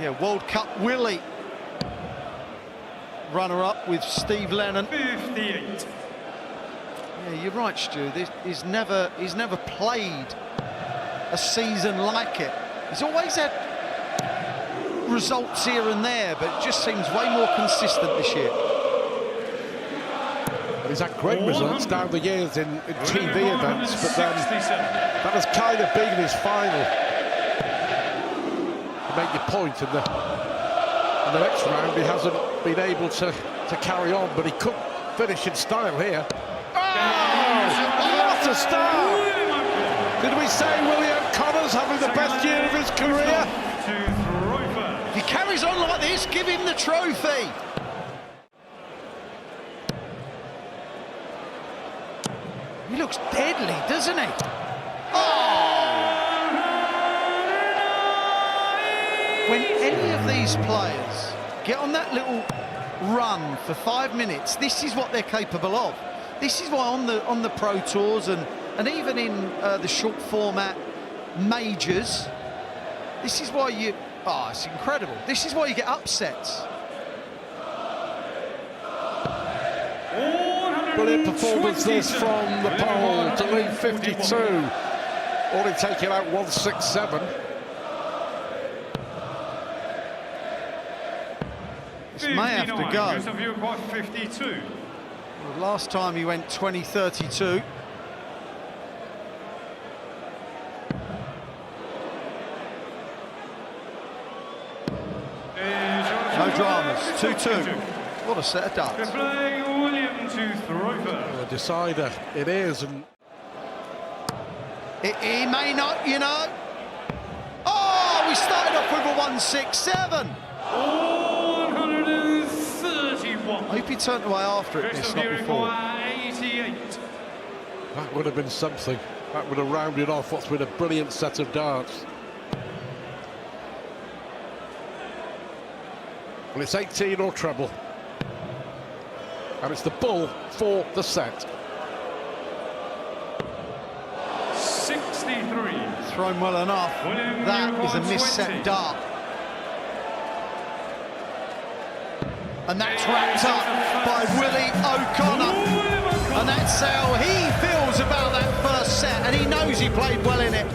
Yeah, World Cup Willie. Runner-up with Steve Lennon. 58. Yeah, you're right, Stu. He's never played a season like it. He's always had results here and there, but it just seems way more consistent this year. He's had great results down the years in TV events, but then that has kind of been his final. To make your point, in the next round, he hasn't been able to carry on, but he could finish in style here. Oh, what a start! Did we say William Connor's having the best year of his career? If he carries on like this, give him the trophy. He looks deadly, doesn't he? Oh! When any of these players get on that little run for 5 minutes, this is what they're capable of. This is why on the Pro Tours and even in the short format majors, this is why you... Oh, it's incredible. This is why you get upsets. Brilliant performance this from the pole to lead 52. Only taking out 167. This may have to go. 52. Well, last time he went 20-32. No dramas. 2-2. What a set of darts. Well, a decider it is, and he may not, you know. Oh, we started off with a 167. 131. I hope he turned away after it, this, not before. 88. that would have been something. That would have rounded off what's been a brilliant set of darts. Well, it's 18 or treble. And it's the bull for the set. 63. Thrown well enough. That is a misset dart. And that's wrapped up by Willie O'Connor. And that's how he feels about that first set, and he knows he played well in it.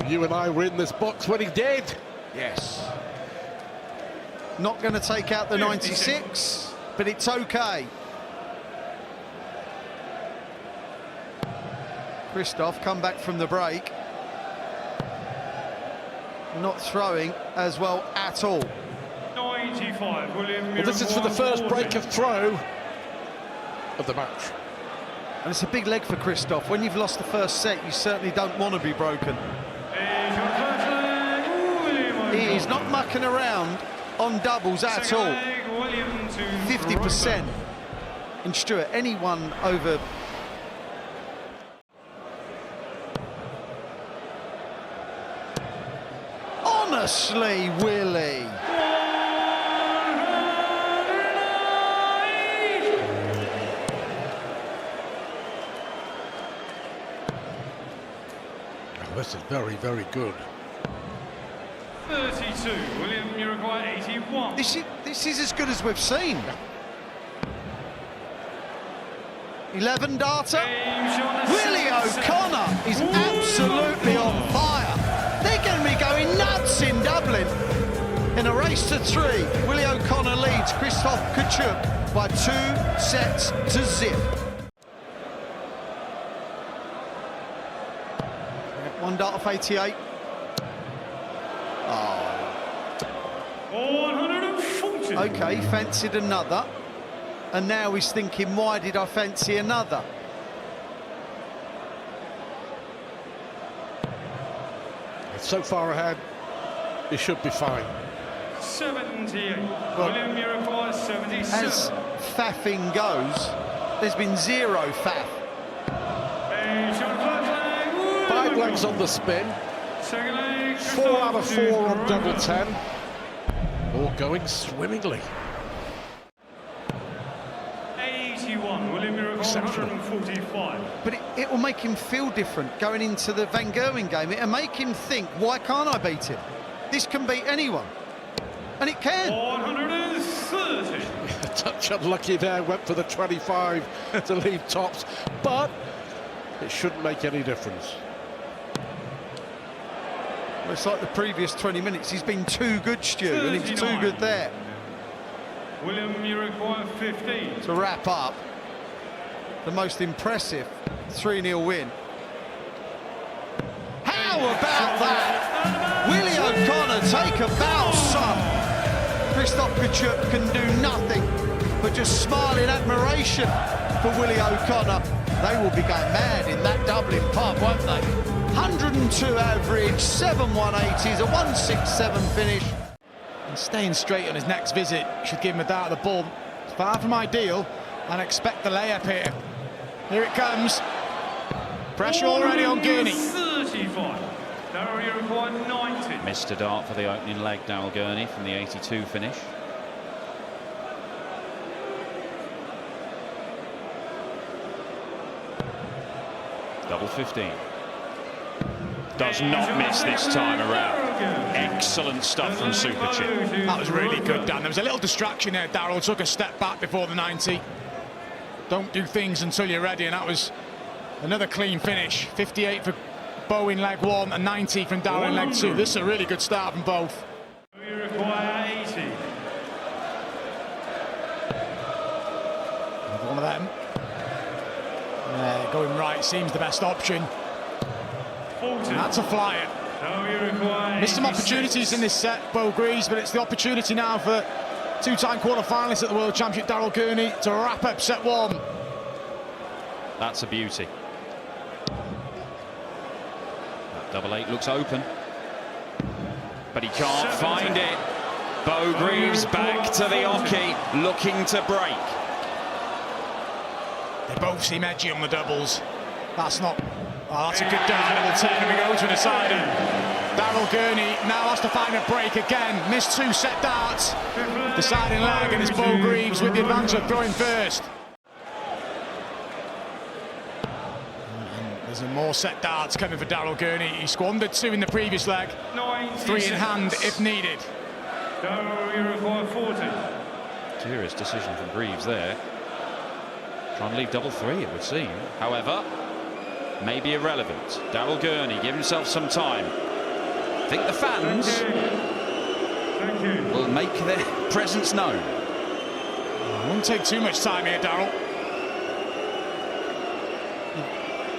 You and I were in this box when he did. Yes. Not going to take out the 96, but it's okay. Christoph come back from the break. Not throwing as well at all. 95. Well, this is for the first break of throw of the match. And it's a big leg for Christoph. When you've lost the first set, you certainly don't want to be broken. He is not mucking around on doubles at all. 50%. And Stuart, anyone over... Honestly, Willie. This is very, very good. 32. William Uruguay 81. This is as good as we've seen. 11 darter. Willie O'Connor is absolutely on fire. They're going to be going nuts in Dublin. In a race to 3, Willie O'Connor leads Christoph Kachuk by 2 sets to 0. One dart off 88. Oh. 140. Okay, he fancied another. And now he's thinking, why did I fancy another? So far ahead, he should be fine. 78. Well, William Uruguay 77. As faffing goes, there's been 0 faff. 5 legs on the spin. 4 out of 4 on double 10. All going swimmingly. 81. William Uruguay 145. But it will make him feel different going into the Van Gerwen game. It'll make him think, why can't I beat him? This can beat anyone. And it can. 130. A touch unlucky there, went for the 25 to leave tops, but it shouldn't make any difference. Well, it's like the previous 20 minutes. He's been too good, Stu, and he was too good there. William, you require 15. To wrap up, the most impressive 3-0 win. How about that? Willie O'Connor, take a bow, son. Christophe Kachuk can do nothing but just smile in admiration for Willie O'Connor. They will be going mad in that Dublin pub, won't they? 102 average, 7 180s, a 167 finish. And staying straight on his next visit should give him a dart of the ball. It's far from ideal, and expect the layup here. Here it comes. Pressure already on Gurnie. 35. Darryl, you require 90. Missed a dart for the opening leg, Darryl Gurnie, from the 82 finish. Double 15. Does not miss this time around. Excellent stuff from Super Chip. That was really good, Dan. There was a little distraction there. Darryl took a step back before the 90. Don't do things until you're ready, and that was another clean finish. 58 for Bo in leg 1 and 90 from Darryl in leg 2. This is a really good start from both. You require 80. One of them. Going right seems the best option. 40. And that's a flyer. Now you require Missed some 86. opportunities in this set, Bo Greaves, but it's the opportunity now for two-time quarter-finalist at the World Championship, Darryl Gurnie, to wrap up set 1. That's a beauty. That double 8 looks open, but he can't find it. Bo Greaves back to the hockey, looking to break. They both seem edgy on the doubles. That's not... Oh, that's a good dart. Double 10, and we go to a decider. Darryl Gurnie now has to find a break again. Missed 2 set darts. Deciding leg, and it's Bo Greaves with the advantage of throwing first. And there's more set darts coming for Darryl Gurnie. He squandered 2 in the previous leg. 3 in hand if needed. Darryl, you require 40. Curious decision from Greaves there. Trying to leave double 3, it would seem. However, maybe irrelevant. Darryl Gurnie, give himself some time. I think the fans Thank you. will make their presence known. Won't take too much time here, Darryl.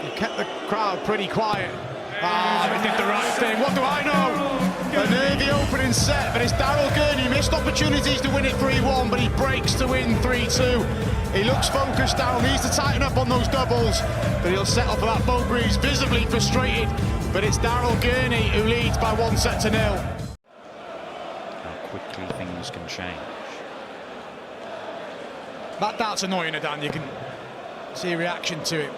You kept the crowd pretty quiet. They did the right thing. What do I know? A nervy opening set, but it's Darryl Gurnie. Missed opportunities to win it 3-1, but he breaks to win 3-2. He looks focused, Darryl needs to tighten up on those doubles, but he'll settle for that. Bo Greaves visibly frustrated, but it's Darryl Gurnie who leads by 1 set to 0. How quickly things can change. That dart's annoying her, Dan. You can see a reaction to it.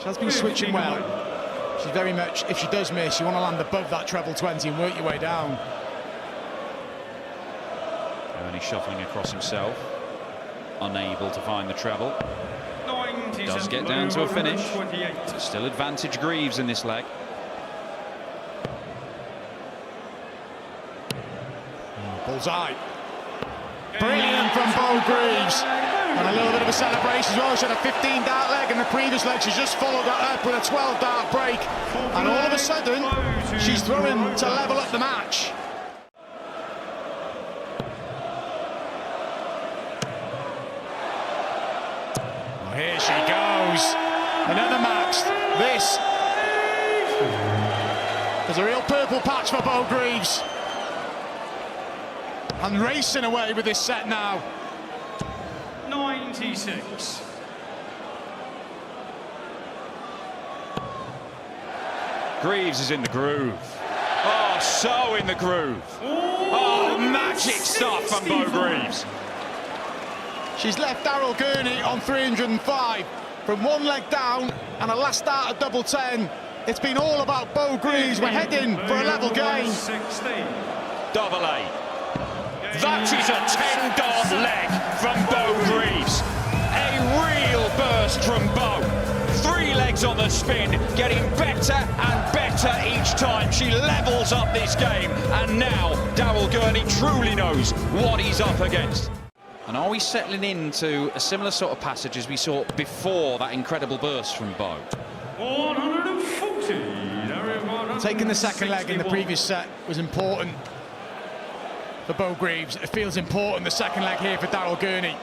She has been switching well. She's very much, if she does miss, you want to land above that treble 20 and work your way down. Gurnie shuffling across himself, unable to find the treble. Does get down to a finish. Still advantage Greaves in this leg. Bullseye. Brilliant from Bo Greaves. And a little bit of a celebration as well. She had a 15 dart leg in the previous leg. She's just followed that up with a 12 dart break. And all of a sudden, she's throwing to level up the match. Well, here she goes. Another max. This is a real purple patch for Bo Greaves. And racing away with this set now. 96. Greaves is in the groove. Oh, so in the groove. Oh, magic stuff from Bo Greaves. She's left Darryl Gurnie on 305 from 1 leg down and a last start at double 10. It's been all about Bo Greaves. We're heading for a level game. 16. Double 8. That is a 10-dart leg from Bo Greaves. A real burst from Bo. 3 legs Greaves on the spin, getting better and better each time. She levels up this game, and now Daryl Gurnie truly knows what he's up against. And are we settling into a similar sort of passage as we saw before that incredible burst from Bo? 140. Taking the second leg in the previous set was important for Bo Greaves. It feels important, the second leg here for Daryl Gurnie.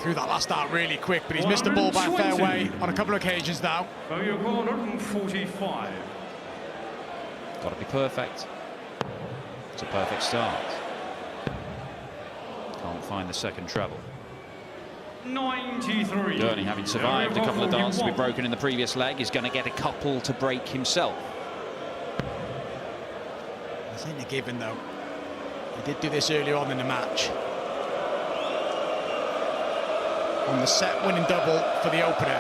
Threw that last out really quick, but he's missed the ball by a fair way on a couple of occasions now. 145. Got to be perfect. It's a perfect start. Can't find the second treble. 93. Gurnie, having survived a couple of darts to be broken in the previous leg, is going to get a couple to break himself. This ain't a given though. He did do this earlier on in the match. On the set winning double for the opener.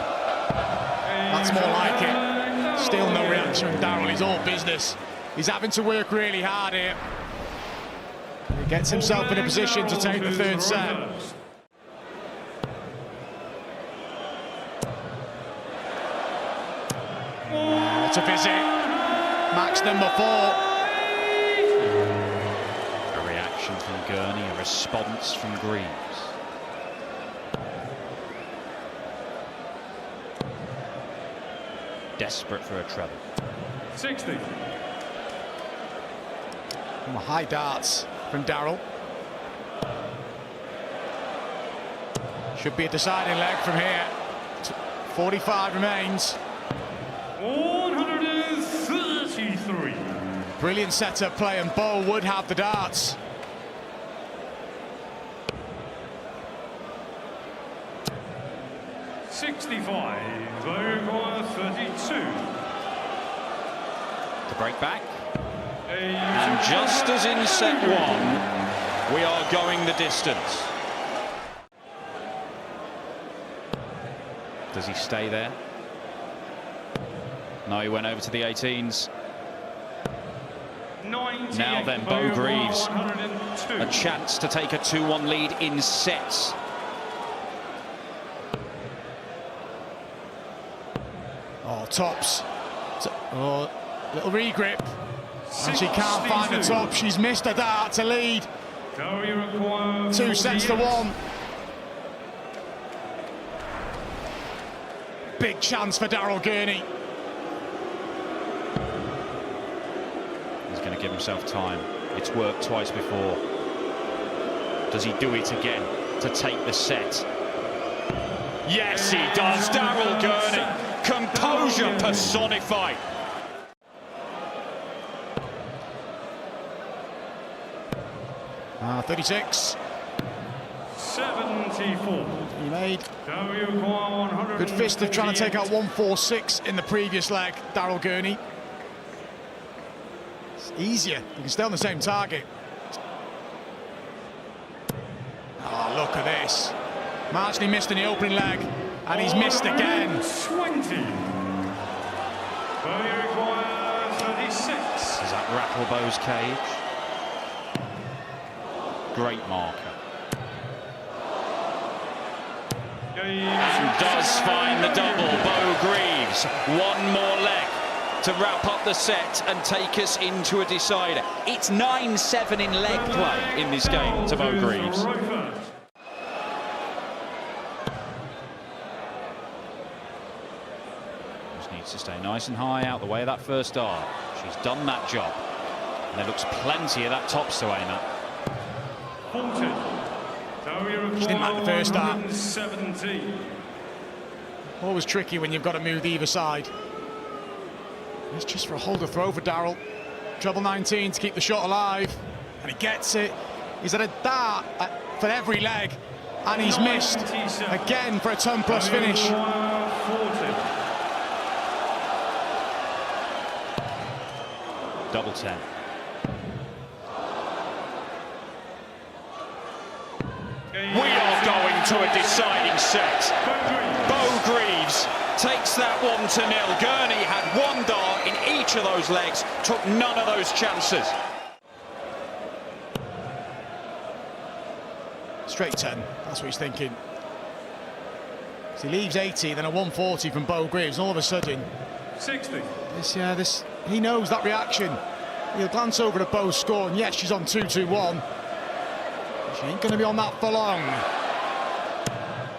That's more like it. Still no reaction from Daryl, he's all business. He's having to work really hard here. He gets himself in a position to take the third set. What a visit. Max number 4. A reaction from Gurnie, a response from Greaves. Desperate for a treble. 60. High darts from Daryl. Should be a deciding leg from here. 45 remains. 133. Brilliant setup play, and Bo would have the darts. Over 32. The break back. And just as in set 1, we are going the distance. Does he stay there? No, he went over to the 18s. Now then, Bo Greaves, a chance to take a 2-1 lead in sets. Oh, tops. Oh, little regrip. And she can't find the top. She's missed a dart to lead. 2 sets to 1. Big chance for Daryl Gurnie. He's going to give himself time. It's worked twice before. Does he do it again to take the set? Yes, he does. Daryl Gurnie. Composure personified. Ah, 36. 74. He made good fist of trying to take out 146 in the previous leg, Daryl Gurnie. It's easier. You can stay on the same target. Oh, look at this. Marginally missed in the opening leg, and he's missed again. 20. 36. Does that rattle Bo's cage? Great marker. And does find the double. Bo Greaves, one more leg to wrap up the set and take us into a decider. It's 9-7 in leg play in this game to Bo Greaves. Just needs to stay nice and high out the way of that first dart. She's done that job. And there looks plenty of that tops to aim at. 40. She didn't like the first dart. 17. Always tricky when you've got to move either side. It's just for a holder throw for Daryl. Treble 19 to keep the shot alive. And he gets it. He's at a dart for every leg. And he's missed again for a ton-plus finish. 40. Double 10. We are going to a deciding set. Bo Greaves takes that 1-0. Gurnie had one dart in each of those legs, took none of those chances. Straight 10, that's what he's thinking. So he leaves 80, then a 140 from Bo Greaves, and all of a sudden, 60. he knows that reaction. He'll glance over at Bo's score, and yes, she's on 2-2-1. She ain't going to be on that for long.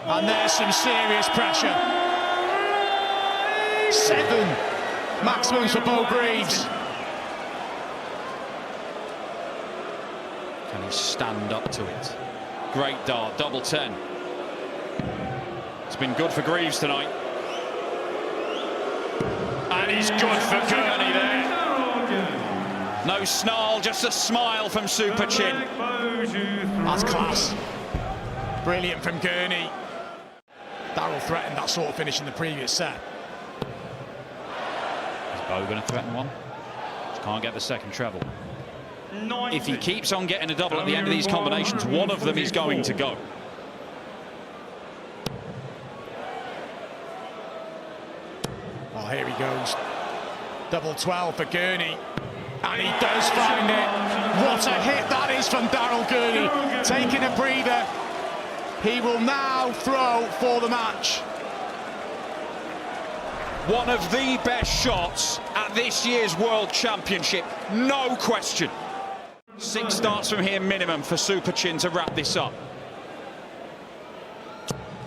And there's some serious pressure. 7 maximums for Bo Greaves. Can he stand up to it? Great dart, double 10. It's been good for Greaves tonight. And he's good for Gurnie there. No snarl, just a smile from Super Chin. That's class. Brilliant from Gurnie. Darryl threatened that sort of finish in the previous set. Is Bo going to threaten one? Just can't get the second treble. 90. If he keeps on getting a double at the end of these combinations, one of them is going to go. Oh, here he goes. Double 12 for Gurnie. And he does find it. What a hit that is from Darryl Gurnie. Taking a breather. He will now throw for the match. One of the best shots at this year's World Championship, no question. 6 starts from here minimum for Super Chin to wrap this up.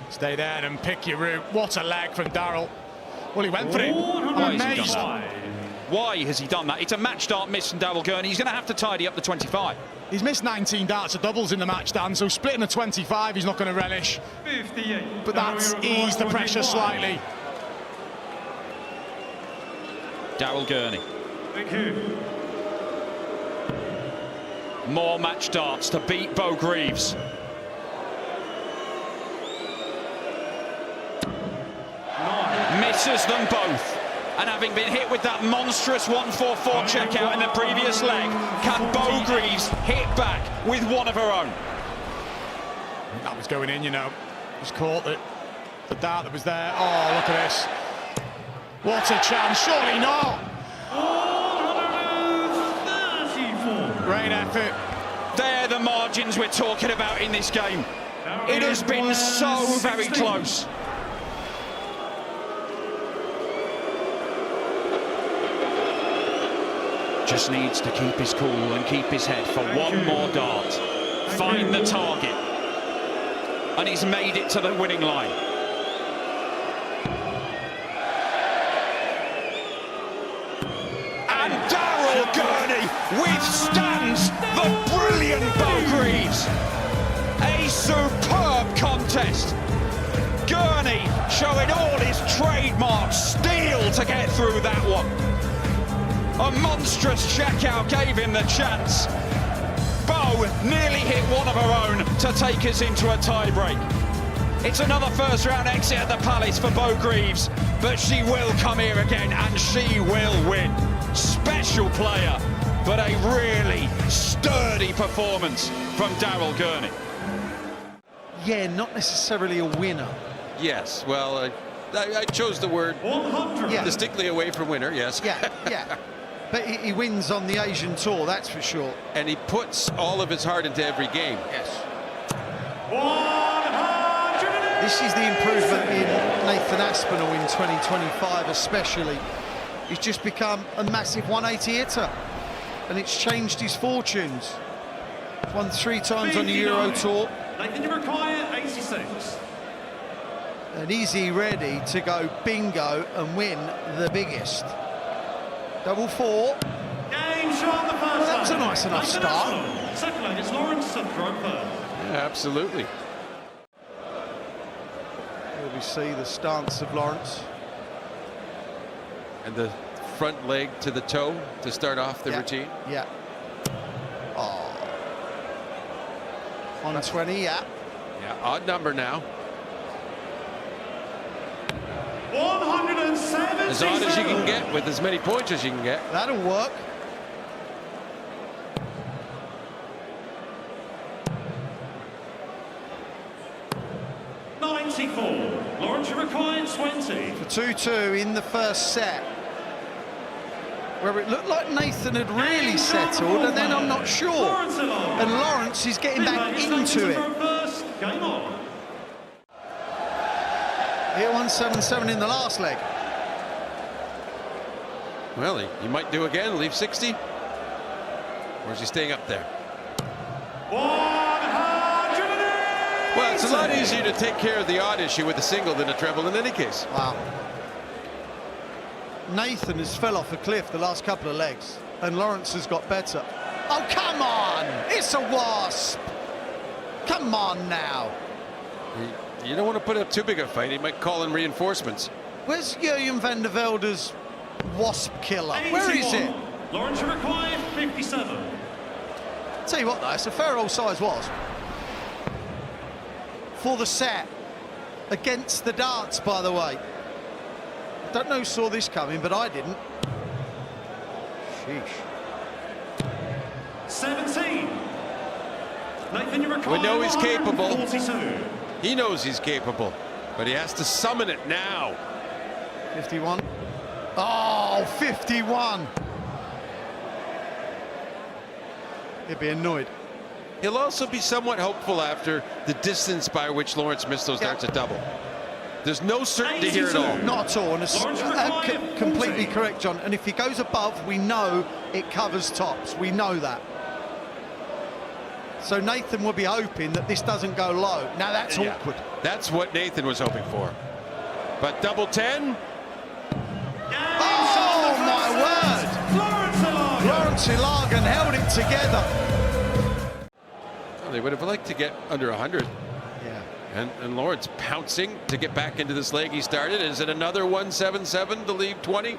Stay there and pick your route. What a leg from Darryl. Well, he went for it. I'm amazed. Why has he done that? It's a match dart miss from Darryl Gurnie. He's going to have to tidy up the 25. He's missed 19 darts of doubles in the match, Dan, so splitting a 25 he's not going to relish. 58. But that's eased the pressure slightly. Darryl Gurnie. Thank you. More match darts to beat Bo Greaves. Misses them both. And having been hit with that monstrous 144 checkout in the previous leg, can Bo Greaves hit back with one of her own? That was going in, you know. Just caught the dart that was there. Oh, look at this. What a chance. Surely not. 134. Great effort. They're the margins we're talking about in this game. It has been so very close. Just needs to keep his cool and keep his head for one more dart. Find the target. And he's made it to the winning line. And Darryl Gurnie withstands the brilliant Bo Greaves. A superb contest. Gurnie showing all his trademark steel to get through that one. A monstrous checkout gave him the chance. Bo nearly hit one of her own to take us into a tie-break. It's another first-round exit at the Palace for Bo Greaves, but she will come here again and she will win. Special player, but a really sturdy performance from Darryl Gurnie. Yeah, not necessarily a winner. Yes, well, I chose the word 100. Yeah. distinctly away from winner, yes. Yeah, yeah. But he wins on the Asian tour, that's for sure. And he puts all of his heart into every game. Yes. 100. This is the improvement in Nathan Aspinall in 2025 especially. He's just become a massive 180 hitter. And it's changed his fortunes. He's won 3 times on the Euro Tour. Nathan, you require 86. And is he ready to go bingo and win the biggest? Double 4. Game shot the first. Well, that was a nice enough Nathan start. Aspinall. Second leg is Lawrence Sudrow third. Yeah, absolutely. Here we see the stance of Lawrence. And the front leg to the toe to start off the routine. Yeah. Oh. 120, yeah. Yeah, odd number now. 107. As odd as you can get with as many points as you can get. That'll work. Lawrence, you require 20. For 2-2 in the first set, where it looked like Nathan had really settled, and then I'm not sure. And Lawrence is getting back into it. Game on. Hit 177 in the last leg. Well, he might do again, leave 60. Or is he staying up there? 180. Well, it's a lot easier to take care of the odd issue with a single than a treble in any case. Wow. Nathan has fell off a cliff the last couple of legs, and Lawrence has got better. Oh, come on! It's a wasp! Come on now. You don't want to put up too big a fight. He might call in reinforcements. Where's Jurgen van der Velde's wasp killer? Where is it? Lawrence required 57. Tell you what though, it's a fair old size wasp. For the set. Against the darts, by the way. I don't know who saw this coming, but I didn't. Sheesh. 17. Nathan, you require We know he's capable. 42. He knows he's capable, but he has to summon it now. 51. Oh, 51. He'd be annoyed. He'll also be somewhat hopeful after the distance by which Lawrence missed those darts at double. There's no certainty here at all. Not at all. And completely correct, John. And if he goes above, we know it covers tops. We know that. So Nathan will be hoping that this doesn't go low. Now that's awkward. That's what Nathan was hoping for. But double 10. Oh my word! Lawrence Ilagan held it together. Well, they would have liked to get under 100. Yeah. And Lawrence pouncing to get back into this leg he started. Is it another 177 to leave 20?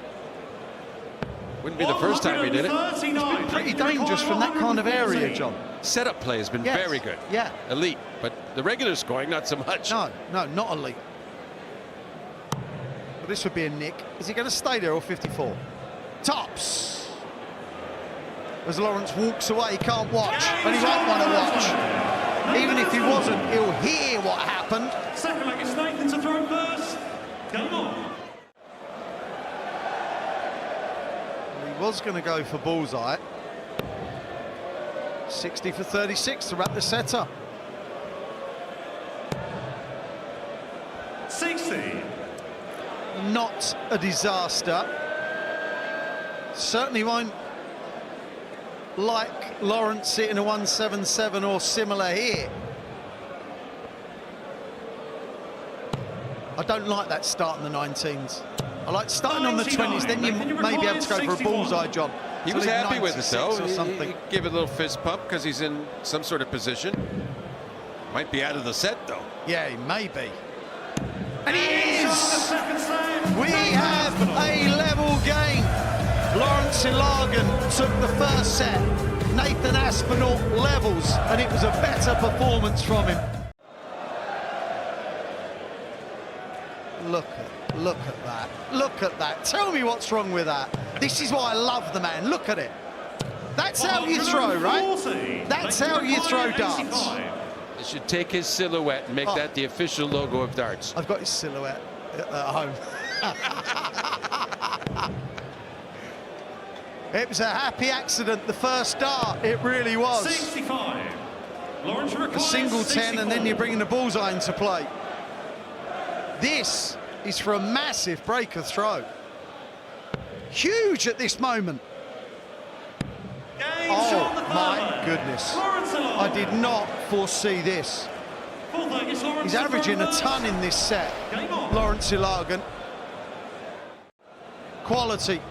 Wouldn't be the first time he did it. It's been pretty dangerous from that kind of area, John. Setup play has been very good. Yeah. Elite. But the regular scoring, not so much. No, not elite. But this would be a nick. Is he going to stay there or 54? Tops. As Lawrence walks away, he can't watch, and he won't want to watch. Even if he wasn't, he'll hear what happened. Second leg is Nathan to throw first. Game on. He was going to go for bullseye. 60 for 36 to wrap the set up. 60. Not a disaster. Certainly won't like Lawrence hitting a 177 or similar here. I don't like that start in the 19s. I like starting on the 20s, then you may be able to go for a bullseye, John. He was happy with it, though. Or something. He give it a little fist pump because he's in some sort of position. Might be out of the set, though. Yeah, he may be. And he is! We have a level game. Lawrence Ilagan took the first set. Nathan Aspinall levels, and it was a better performance from him. Look at that. Look at that. Tell me what's wrong with that. This is why I love the man. Look at it. That's how you throw, right? That's how you throw darts. They should take his silhouette and make that the official logo of darts. I've got his silhouette at home. It was a happy accident, the first dart. It really was. 65. Lawrence A single 10, 64. and then you're bringing the bullseye into play. This is for a massive breaker throw. Huge at this moment. Oh my goodness. I did not foresee this. He's averaging a ton in this set. Lawrence Ilagan. Quality.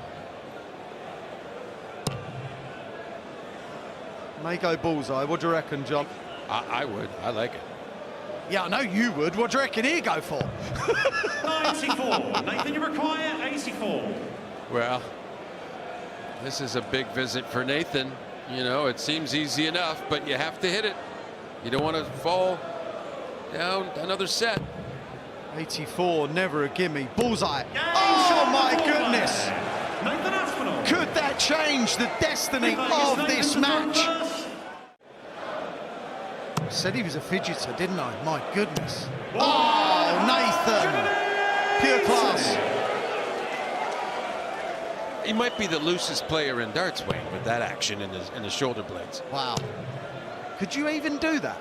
May go bullseye. What do you reckon, John? I would. I like it. Yeah, I know you would. What do you reckon he'd go for? 94. Nathan, you require 84. Well, this is a big visit for Nathan. You know, it seems easy enough, but you have to hit it. You don't want to fall down another set. 84, never a gimme. Bullseye. Oh my goodness. Nathan Aspinall. Could that change the destiny of this match? Said he was a fidgeter, didn't I? My goodness. Oh, Nathan. Pure class. He might be the loosest player in darts, Wayne, with that action in the shoulder blades. Wow. Could you even do that?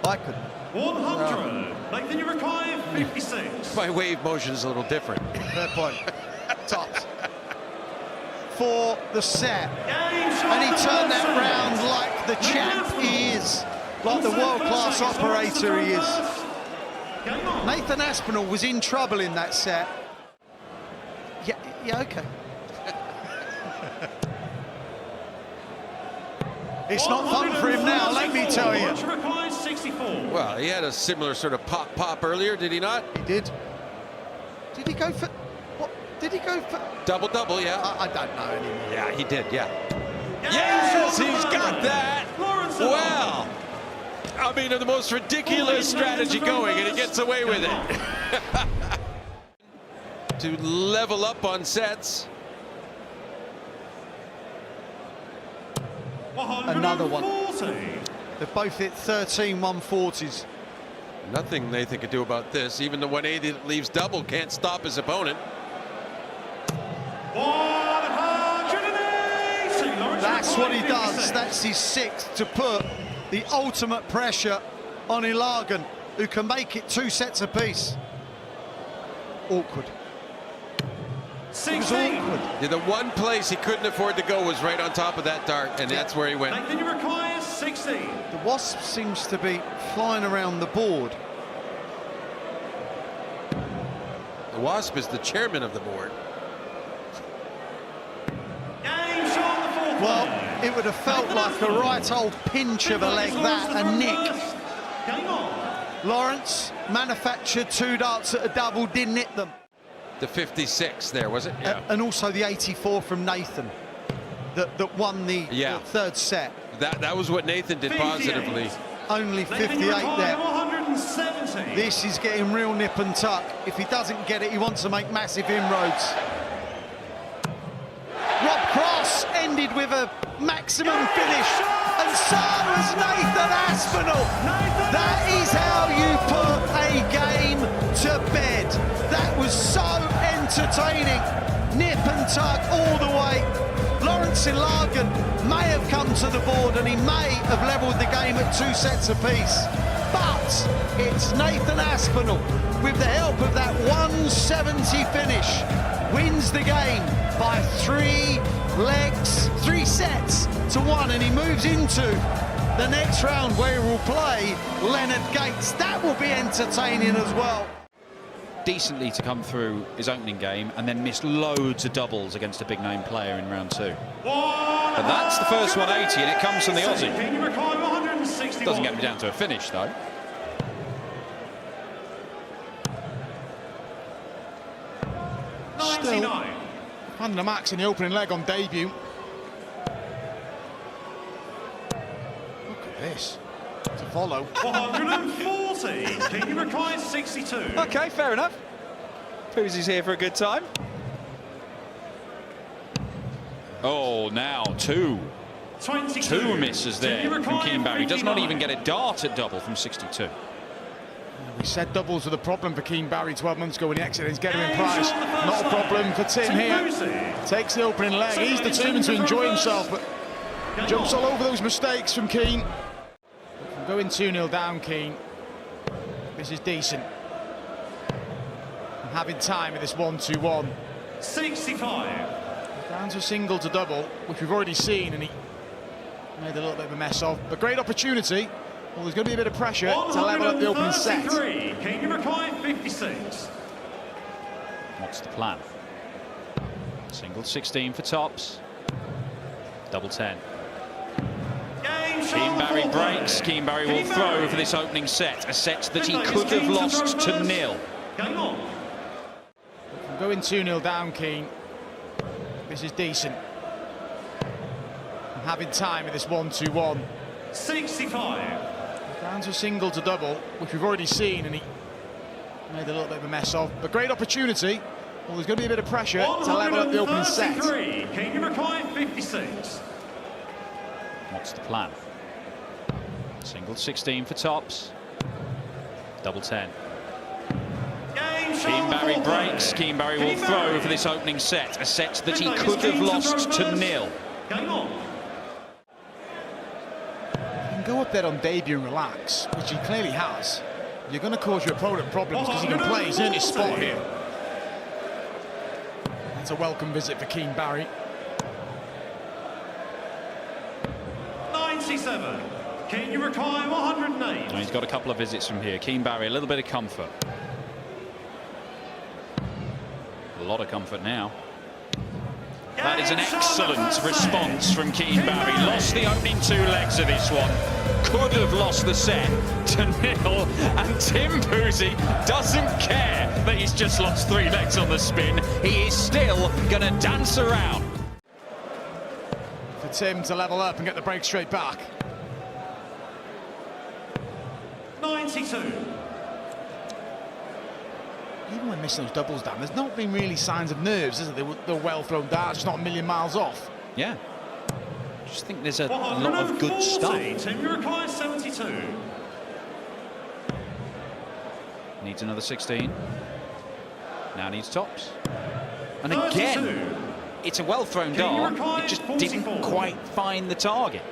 I couldn't. 100. Nathan, you require 56. My wave motion is a little different. Fair point. Tops. For the set. And And he turned that round like the champ he is. Like the world-class operator he is. Nathan Aspinall was in trouble in that set. Yeah, okay. It's not fun for him now, let me tell you. Well, he had a similar sort of pop earlier, did he not? He did. Did he go for... What? Did he go for... Double, yeah. I don't know anymore. Yeah, he did, yeah. Yes, he's got that. Well, I mean, the most ridiculous strategy going, and he gets away with it. To level up on sets. Another one. They're both hit 13 140s. Nothing Nathan could do about this. Even the 180 that leaves double can't stop his opponent. 180. That's what he does. That's his sixth to put the ultimate pressure on Ilagan, who can make it 2 sets apiece. Awkward. It was awkward. Yeah, the one place he couldn't afford to go was right on top of that dart, and that's where he went. Nathan, you require 60. The Wasp seems to be flying around the board. The Wasp is the chairman of the board. Well, it would have felt like a right old pinch of a leg, that, a nick. Lawrence manufactured 2 darts at a double, didn't hit them. The 56 there, was it? Yeah. And also the 84 from Nathan that won the third set. That was what Nathan did positively. Only 58 there. 170. This is getting real nip and tuck. If he doesn't get it, he wants to make massive inroads. Rob Cross ended with a maximum finish, and so has Nathan Aspinall. That is how you put a game to bed. That was so entertaining. Nip and tuck all the way. Lawrence Ilagan may have come to the board and he may have levelled the game at 2 sets apiece. But it's Nathan Aspinall, with the help of that 170 finish, wins the game by 3 sets to 1, and he moves into the next round where he will play Leonard Gates. That will be entertaining as well. Decently to come through his opening game and then miss loads of doubles against a big name player in round 2. But that's the first 180, and it comes from the Aussie. Doesn't get me down to a finish though. Still, handing a max in the opening leg on debut. Look at this. To follow. 140. Can you require 62? Okay, fair enough. Proves he's here for a good time. Oh, now 2. 22. 2 misses there from Keen-Barry. Does not even get a dart at double from 62. We said doubles were the problem for Keen-Barry 12 months ago when he exited his Getaway price. Not a problem for Tim here. Takes the opening leg. He's determined to enjoy himself, but jumps all over those mistakes from Keen. From going 2-0 down, Keen. This is decent. And having time with this 1-2-1. 65. Down to single to double, which we've already seen, and he made a little bit of a mess of. But great opportunity. Well, there's going to be a bit of pressure to level up the opening set. Can you require 56? What's the plan? Single 16 for tops. Double 10. Keen-Barry breaks. Keen-Barry will throw for this opening set. A set that he could have lost to 0. Game on. From going 2-0 down, Keen. This is decent. And having time with this 1-2-1. 65. Down to single to double, which we've already seen, and he made a little bit of a mess of. But great opportunity. Well, there's going to be a bit of pressure to level up the opening set. Can you require 56? What's the plan? Single 16 for tops. Double 10. Keen-Barry breaks. Keen-Barry will throw for this opening set. A set that he could have lost to 0. Game on. go up there on debut and relax, which he clearly has, you're going to cause your opponent problems because he can play. He's in his spot here. That's a welcome visit for Keane Barry. 97. Keane, you require 108. And he's got a couple of visits from here. Keane Barry, a little bit of comfort. A lot of comfort now. That is an excellent response from Keane Barry. Lost the opening 2 legs of this one. Could have lost the set to 0. And Tim Puzey doesn't care that he's just lost 3 legs on the spin. He is still going to dance around. For Tim to level up and get the break straight back. 92. Even when missing those doubles down, there's not been really signs of nerves, is it? They're well thrown down, just not a million miles off. Yeah. I just think there's a lot of good stuff. Tim, you require 72. Needs another 16. Now needs tops. And 32. again, it's a well thrown dart. It just didn't quite find the target.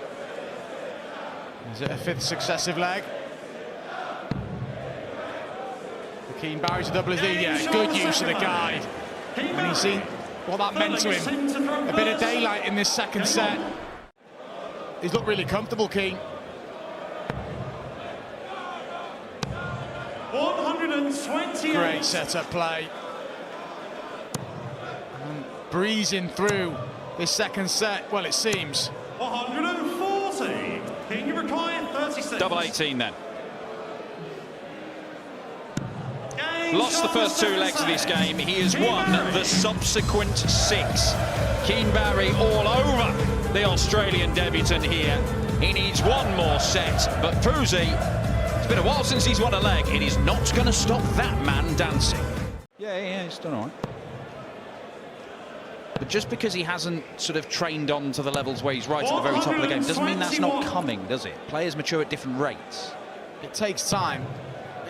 Is it a 5th successive leg? Keane Barry to double his lead. Yeah, good use of the guide. And he's seen what that meant to him. A bit of daylight in this second set. He's looked really comfortable, Keane. 128. Great setup play. And breezing through this second set, well, it seems. 140. Keane, you require 36. Double 18 then. Lost the first 2 legs of this game. He has won the subsequent 6. Keane Barry all over the Australian debutant here. He needs 1 more set, but Puzey, it's been a while since he's won a leg. It is not going to stop that man dancing. Yeah, he's done all right. But just because he hasn't sort of trained on to the levels where he's right at the very top of the game doesn't mean that's not coming, does it? Players mature at different rates. It takes time.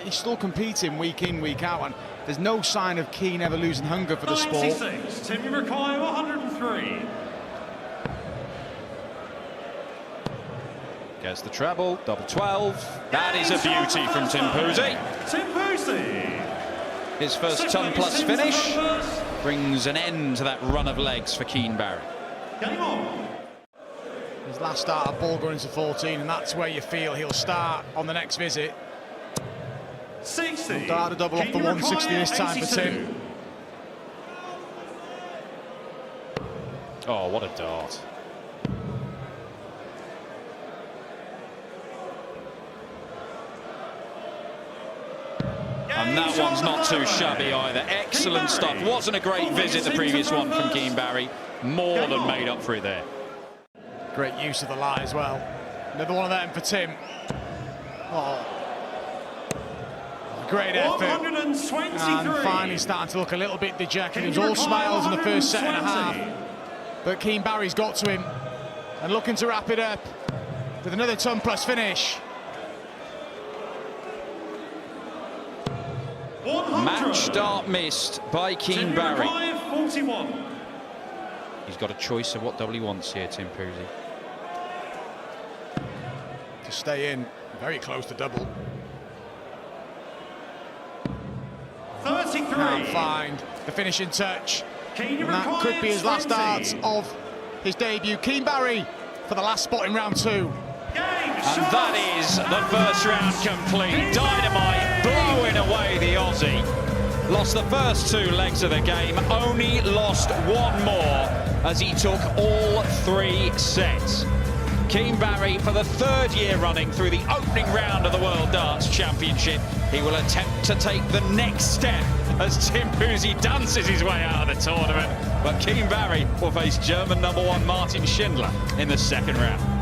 He's still competing week in, week out, and there's no sign of Keane ever losing hunger for the sport. 96. Tim, you require 103. Gets the treble, double 12. That is a beauty from Tim Puzey. Tim Puzey. His first ton plus finish brings an end to that run of legs for Keane Barry. Game on. His last start of ball going into 14, and that's where you feel he'll start on the next visit. 60. Dart a double off the 160 this time for Tim. Oh, what a dart. And that one's not too shabby either. Excellent stuff. Wasn't a great visit, the previous one from Keane Barry. More than made up for it there. Great use of the lie as well. Another one of them for Tim. Oh. Great effort. 123. And finally starting to look a little bit dejected. He was all smiles in the first set and a half. But Keane Barry's got to him. And looking to wrap it up with another ton plus finish. Match start missed by Keane Barry. 41. He's got a choice of what double he wants here, Tim Puzey. To stay in, very close to double. 33. Can't find the finishing touch. And that could be his last dart of his debut. Keane Barry for the last spot in round 2. And that is the first round complete. Dynamite blowing away the Aussie. Lost the first 2 legs of the game, only lost 1 more as he took all 3 sets. Keane Barry, for the 3rd year running through the opening round of the World Darts Championship, he will attempt to take the next step as Tim Puzey dances his way out of the tournament. But Keane Barry will face German #1 Martin Schindler in the 2nd round.